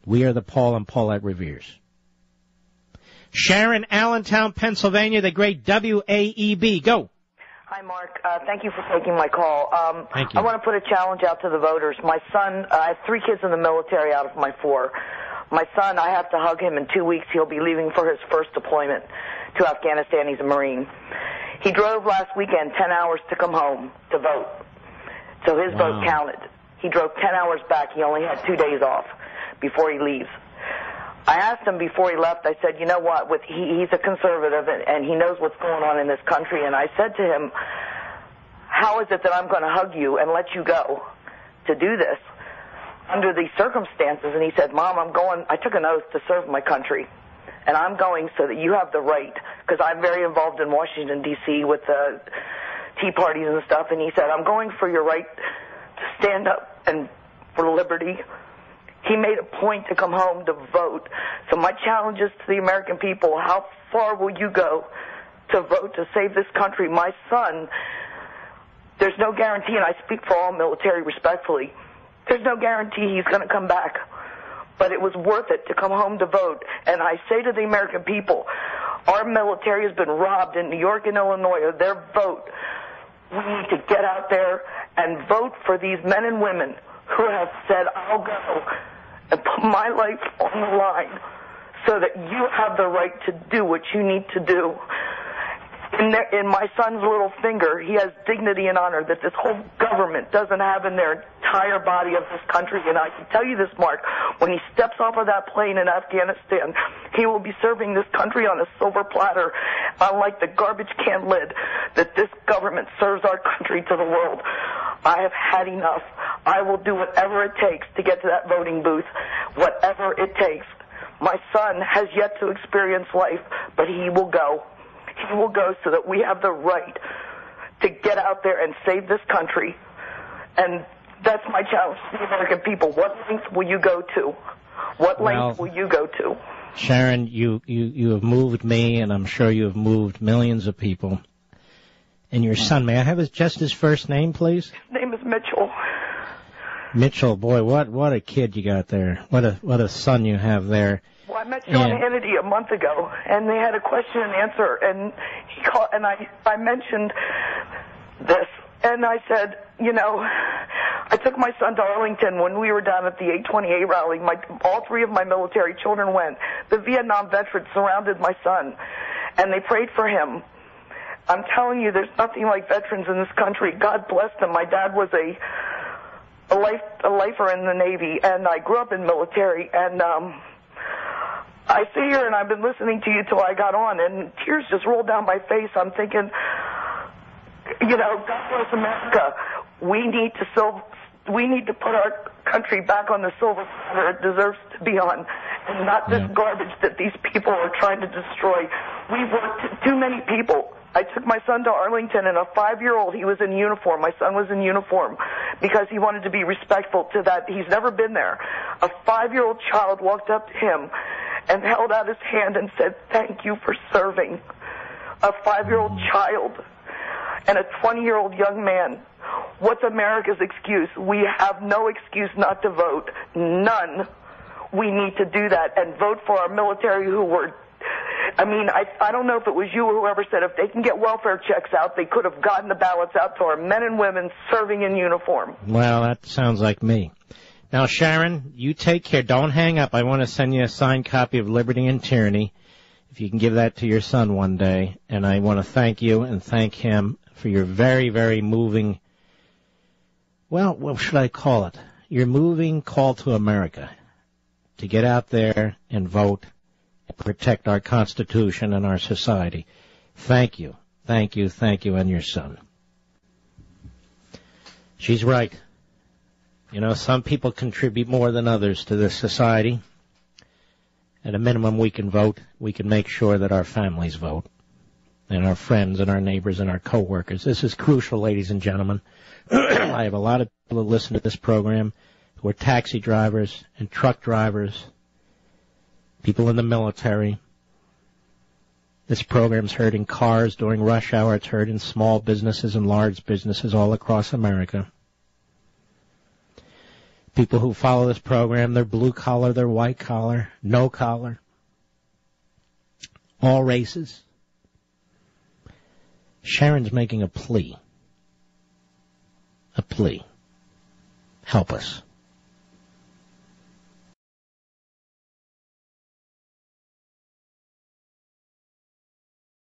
We are the Paul and Paulette Reveres. Sharon, Allentown, Pennsylvania, the great WAEB. Go. Hi, Mark. Thank you for taking my call. Thank you. I want to put a challenge out to the voters. My son, I have 3 kids in the military out of my 4. My son, I have to hug him in 2 weeks. He'll be leaving for his first deployment to Afghanistan. He's a Marine. He drove last weekend 10 hours to come home to vote. So his vote counted. He drove 10 hours back. He only had 2 days off before he leaves. I asked him before he left, I said, you know what, he's a conservative and he knows what's going on in this country, and I said to him, how is it that I'm going to hug you and let you go to do this under these circumstances? And he said, Mom, I took an oath to serve my country, and I'm going so that you have the right, because I'm very involved in Washington, D.C. with the tea parties and stuff, and he said, I'm going for your right to stand up and for liberty. He made a point to come home to vote. So my challenge is to the American people, how far will you go to vote to save this country? My son, there's no guarantee, and I speak for all military respectfully, there's no guarantee he's going to come back. But it was worth it to come home to vote. And I say to the American people, our military has been robbed in New York and Illinois of their vote. We need to get out there and vote for these men and women who have said, I'll go and put my life on the line so that you have the right to do what you need to do. In my son's little finger, he has dignity and honor that this whole government doesn't have in their entire body of this country. And I can tell you this, Mark, when he steps off of that plane in Afghanistan, he will be serving this country on a silver platter, unlike the garbage can lid that this government serves our country to the world. I have had enough. I will do whatever it takes to get to that voting booth, whatever it takes. My son has yet to experience life, but he will go. He will go so that we have the right to get out there and save this country. And that's my challenge to the American people. What lengths will you go to? What lengths will you go to? Sharon, you have moved me, and I'm sure you have moved millions of people. And your son, may I have just his first name, please? His name is Mitchell. Mitchell, boy, what a kid you got there. What a son you have there. Well, I met John Hannity a month ago, and they had a question and answer, and he called, and I mentioned this, and I said, you know, I took my son to Arlington when we were down at the 828 rally. All 3 of my military children went. The Vietnam veterans surrounded my son, and they prayed for him. I'm telling you, there's nothing like veterans in this country. God bless them. My dad was a lifer in the Navy, and I grew up in military, and I sit here and I've been listening to you till I got on, and tears just rolled down my face. I'm thinking, you know, God bless America. We need to put our country back on the silver platter it deserves to be on, and not this garbage that these people are trying to destroy. We've worked too many people. I took my son to Arlington, and a 5-year-old, he was in uniform. My son was in uniform because he wanted to be respectful to that. He's never been there. A 5-year-old child walked up to him and held out his hand and said, thank you for serving. A 5-year-old child and a 20-year-old young man. What's America's excuse? We have no excuse not to vote. None. We need to do that and vote for our military who were, I don't know if it was you or whoever said if they can get welfare checks out, they could have gotten the ballots out to our men and women serving in uniform. Well, that sounds like me. Now, Sharon, you take care. Don't hang up. I want to send you a signed copy of Liberty and Tyranny, if you can give that to your son one day. And I want to thank you and thank him for your very, very moving, well, what should I call it? Your moving call to America to get out there and vote and protect our Constitution and our society. Thank you. Thank you, thank you, and your son. She's right. You know, some people contribute more than others to this society. At a minimum, we can vote. We can make sure that our families vote, and our friends and our neighbors and our coworkers. This is crucial, ladies and gentlemen. I have a lot of people who listen to this program who are taxi drivers and truck drivers, people in the military. This program's heard in cars during rush hour. It's heard in small businesses and large businesses all across America. People who follow this program, they're blue collar, they're white collar, no collar, all races. Sharon's making a plea. A plea. Help us.